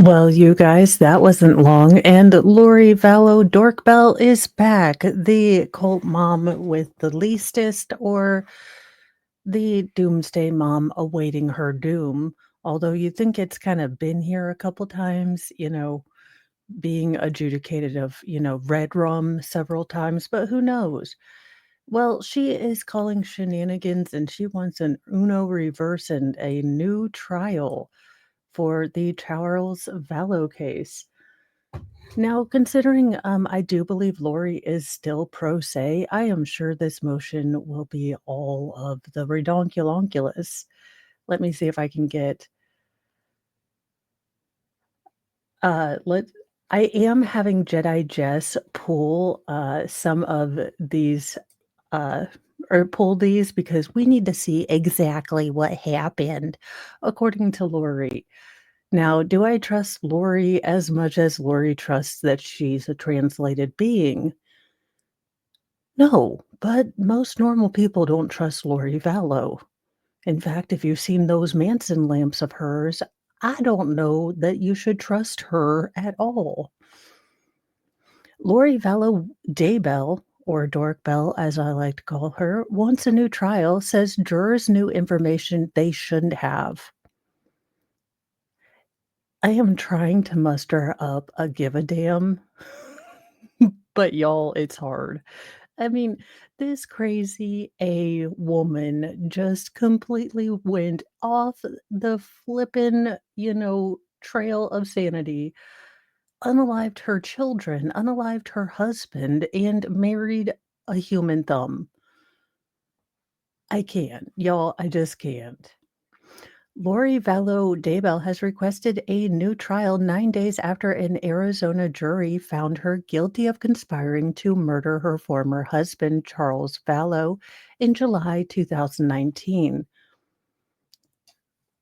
Well, you guys, that wasn't long, and Lori Vallow Dorkbell is back. The cult mom with the leastest, or the doomsday mom awaiting her doom. Although you think it's kind of been here a couple times, being adjudicated of, red rum several times, but who knows? Well, she is calling shenanigans and she wants an Uno reverse and a new trial for the Charles Vallow case. Now, considering I do believe Lori is still pro se, I am sure this motion will be all of the redonkulonkulous. Let me see if I can get. Let I am having Jedi Jess pull some of these uh or pull these because we need to see exactly what happened according to Lori. Now, do I trust Lori as much as Lori trusts that she's a translated being? No, but most normal people don't trust Lori Vallow. In fact, if you've seen those Manson lamps of hers, I don't know that you should trust her at all. Lori Vallow Daybell, or Dork Bell as I like to call her, wants a new trial, says jurors knew information they shouldn't have. I am trying to muster up a give a damn, but y'all, it's hard. I mean, this crazy A woman just completely went off the flippin', trail of sanity, unalived her children, unalived her husband, and married a human thumb. I can't. Y'all, I just can't. Lori Vallow Daybell has requested a new trial 9 days after an Arizona jury found her guilty of conspiring to murder her former husband, Charles Vallow, in July 2019.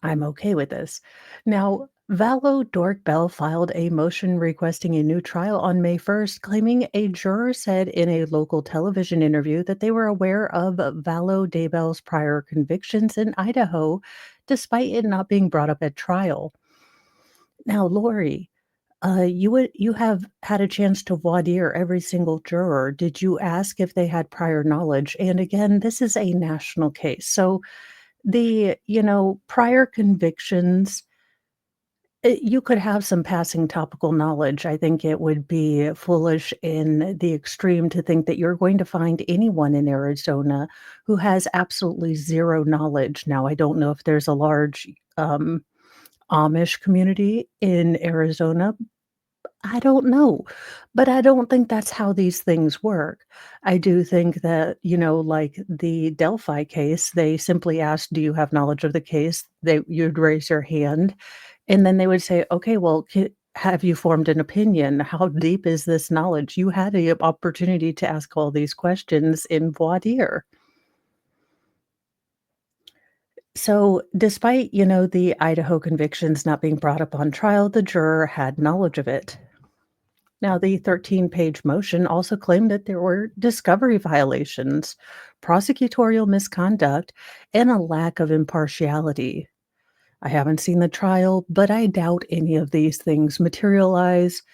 I'm okay with this. Now, Vallow Dork Bell filed a motion requesting a new trial on May 1st, claiming a juror said in a local television interview that they were aware of Vallow Daybell's prior convictions in Idaho, despite it not being brought up at trial. Now, Lori, you have had a chance to voir dire every single juror. Did you ask if they had prior knowledge? And again, this is a national case, so prior convictions, you could have some passing topical knowledge. I think it would be foolish in the extreme to think that you're going to find anyone in Arizona who has absolutely zero knowledge. Now, I don't know if there's a large Amish community in Arizona. I don't know, but I don't think that's how these things work. I do think that, like the Delphi case, they simply asked, "Do you have knowledge of the case?" You'd raise your hand, and then they would say, "Okay, well, have you formed an opinion? How deep is this knowledge?" You had the opportunity to ask all these questions in voir dire. So, despite, the Idaho convictions not being brought up on trial, the juror had knowledge of it. Now, the 13-page motion also claimed that there were discovery violations, prosecutorial misconduct, and a lack of impartiality. I haven't seen the trial, but I doubt any of these things materialize,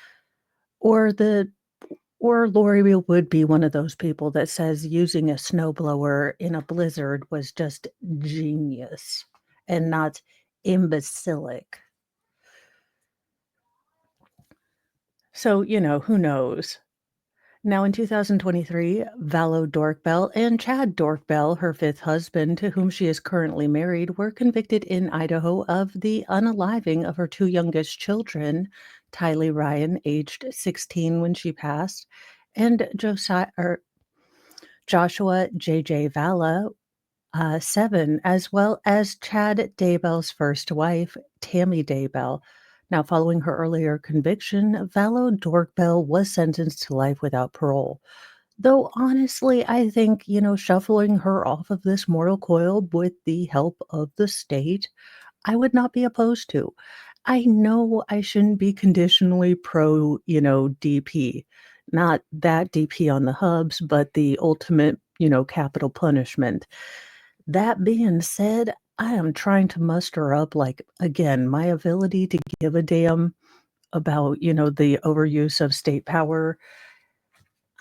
or the or Lori would be one of those people that says using a snowblower in a blizzard was just genius and not imbecilic. So, who knows? Now, in 2023, Vallow Dorkbell and Chad Dorkbell, her fifth husband, to whom she is currently married, were convicted in Idaho of the unaliving of her two youngest children, Tylee Ryan, aged 16 when she passed, and Joshua J.J. Vallow, 7, as well as Chad Daybell's first wife, Tammy Daybell. Now, following her earlier conviction, Vallow Dorkbell was sentenced to life without parole. Though honestly, I think, shuffling her off of this mortal coil with the help of the state, I would not be opposed to. I know I shouldn't be conditionally pro, DP. Not that DP on the hubs, but the ultimate, capital punishment. That being said, I am trying to muster up, like, again, my ability to give a damn. about, the overuse of state power,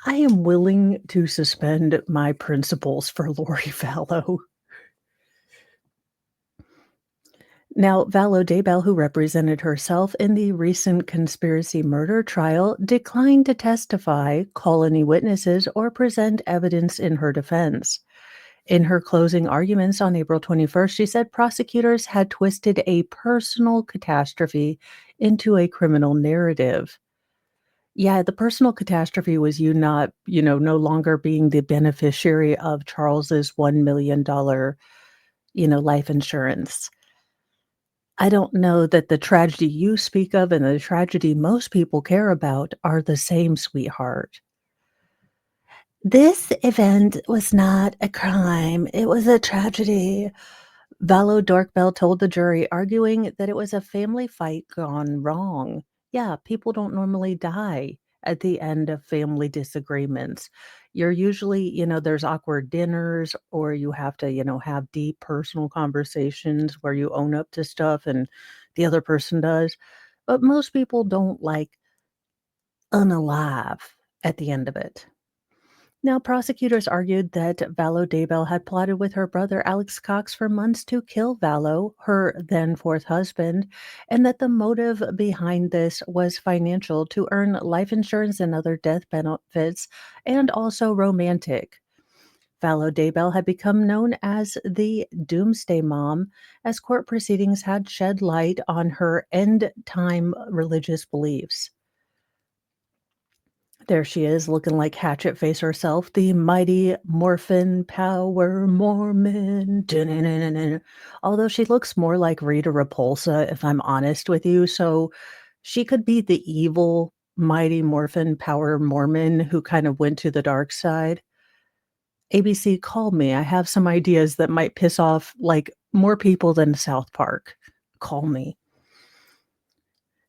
I am willing to suspend my principles for Lori Vallow. Now, Vallow Daybell, who represented herself in the recent conspiracy murder trial, declined to testify, call any witnesses, or present evidence in her defense. In her closing arguments on April 21st, she said prosecutors had twisted a personal catastrophe into a criminal narrative. Yeah, the personal catastrophe was you not, no longer being the beneficiary of Charles's $1 million, life insurance. I don't know that the tragedy you speak of and the tragedy most people care about are the same, sweetheart. This event was not a crime. It was a tragedy. Vallow Dorkbell told the jury, arguing that it was a family fight gone wrong. Yeah, people don't normally die at the end of family disagreements. You're usually, there's awkward dinners, or you have to, have deep personal conversations where you own up to stuff and the other person does. But most people don't like unalive at the end of it. Now, prosecutors argued that Vallow Daybell had plotted with her brother Alex Cox for months to kill Vallow, her then fourth husband, and that the motive behind this was financial to earn life insurance and other death benefits, and also romantic. Vallow Daybell had become known as the Doomsday Mom, as court proceedings had shed light on her end time religious beliefs. There she is, looking like Hatchet Face herself, the mighty Morphin Power Mormon. Dun-dun-dun-dun-dun. Although she looks more like Rita Repulsa, if I'm honest with you. So she could be the evil, mighty Morphin Power Mormon who kind of went to the dark side. ABC, call me. I have some ideas that might piss off like more people than South Park. Call me.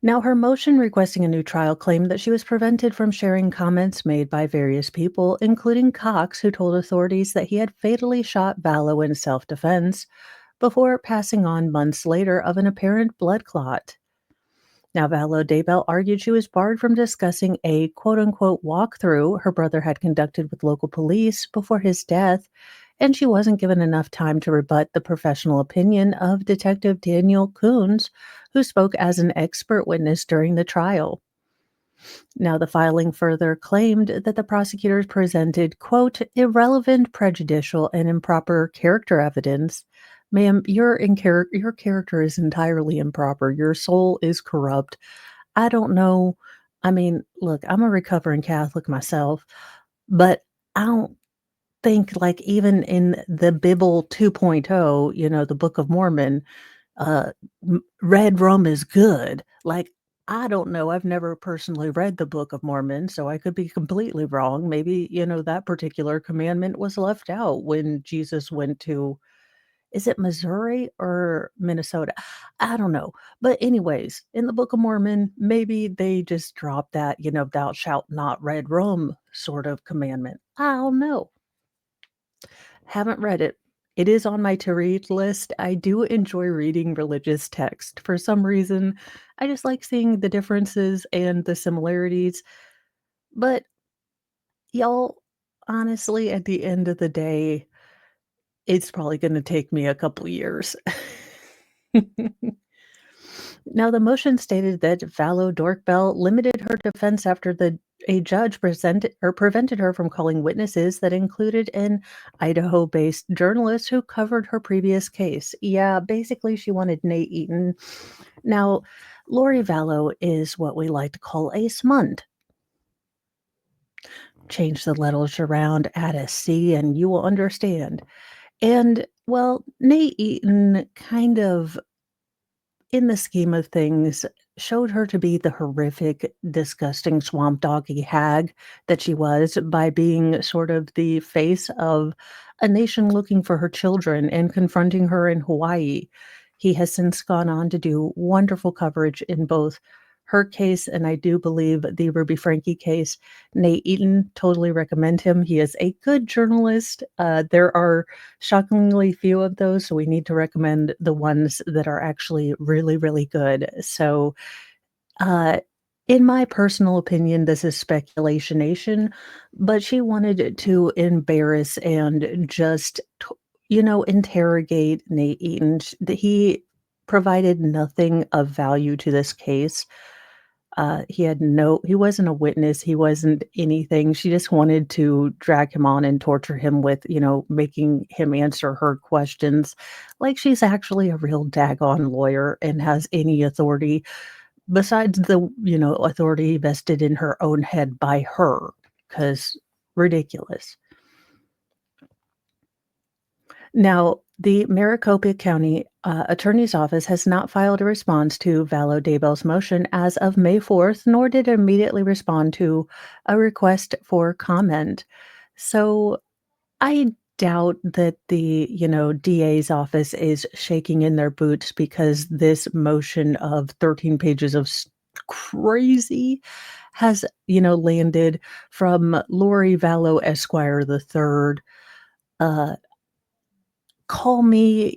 Now, her motion requesting a new trial claimed that she was prevented from sharing comments made by various people, including Cox, who told authorities that he had fatally shot Vallow in self defense before passing on months later of an apparent blood clot. Now, Vallow Daybell argued she was barred from discussing a quote unquote walkthrough her brother had conducted with local police before his death, and she wasn't given enough time to rebut the professional opinion of Detective Daniel Coons, who spoke as an expert witness during the trial. Now, the filing further claimed that the prosecutors presented, quote, irrelevant, prejudicial, and improper character evidence. Ma'am, your character is entirely improper. Your soul is corrupt. I don't know. I mean, look, I'm a recovering Catholic myself, but I don't think like even in the Bible 2.0, the Book of Mormon, uh, red rum is good. Like, I don't know. I've never personally read the Book of Mormon, so I could be completely wrong. Maybe, that particular commandment was left out when Jesus went to, is it Missouri or Minnesota? I don't know. But anyways, in the Book of Mormon, maybe they just dropped that, thou shalt not red rum sort of commandment. I don't know. Haven't read it. It is on my to read list. I do enjoy reading religious text. For some reason, I just like seeing the differences and the similarities. But y'all, honestly, at the end of the day, it's probably going to take me a couple years. Now, the motion stated that Vallow Dorkbell limited her defense after a judge prevented her from calling witnesses that included an Idaho-based journalist who covered her previous case. Yeah, basically, she wanted Nate Eaton. Now, Lori Vallow is what we like to call a smund. Change the letters around, add a C, and you will understand. And, well, Nate Eaton kind of in the scheme of things, showed her to be the horrific, disgusting swamp doggy hag that she was by being sort of the face of a nation looking for her children and confronting her in Hawaii. He has since gone on to do wonderful coverage in both her case and I do believe the Ruby Frankie case. Nate Eaton, totally recommend him. He is a good journalist. There are shockingly few of those, so we need to recommend the ones that are actually really, really good. So, In my personal opinion, this is speculationation, but she wanted to embarrass and just, interrogate Nate Eaton. He provided nothing of value to this case. He wasn't a witness, he wasn't anything. She just wanted to drag him on and torture him with, making him answer her questions like she's actually a real daggone lawyer and has any authority besides the, authority vested in her own head by her. Because ridiculous. Now, the Maricopa County Attorney's Office has not filed a response to Vallow Daybell's motion as of May 4th, nor did it immediately respond to a request for comment. So I doubt that the, DA's office is shaking in their boots because this motion of 13 pages of crazy has, landed from Lori Vallow Esquire the third. Uh, Call me,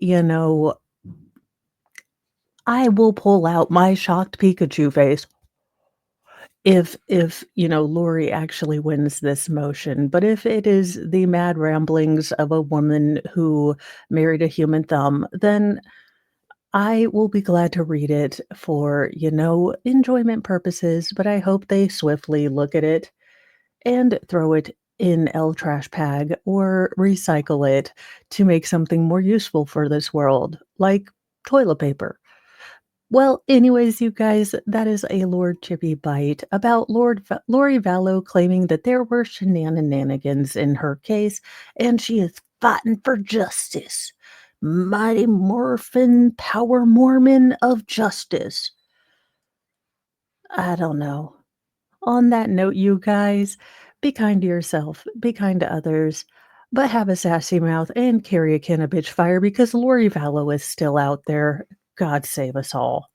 I will pull out my shocked Pikachu face if, Lori actually wins this motion, but if it is the mad ramblings of a woman who married a human thumb, then I will be glad to read it for, enjoyment purposes, but I hope they swiftly look at it and throw it in L trash bag or recycle it to make something more useful for this world, like toilet paper. Well, anyways, you guys, that is a Lord Chippy bite about Lori Vallow claiming that there were shenanigans in her case, and she is fighting for justice. Mighty Morphin Power Mormon of Justice. I don't know. On that note, you guys, be kind to yourself, be kind to others, but have a sassy mouth and carry a can of bitch fire because Lori Vallow is still out there. God save us all.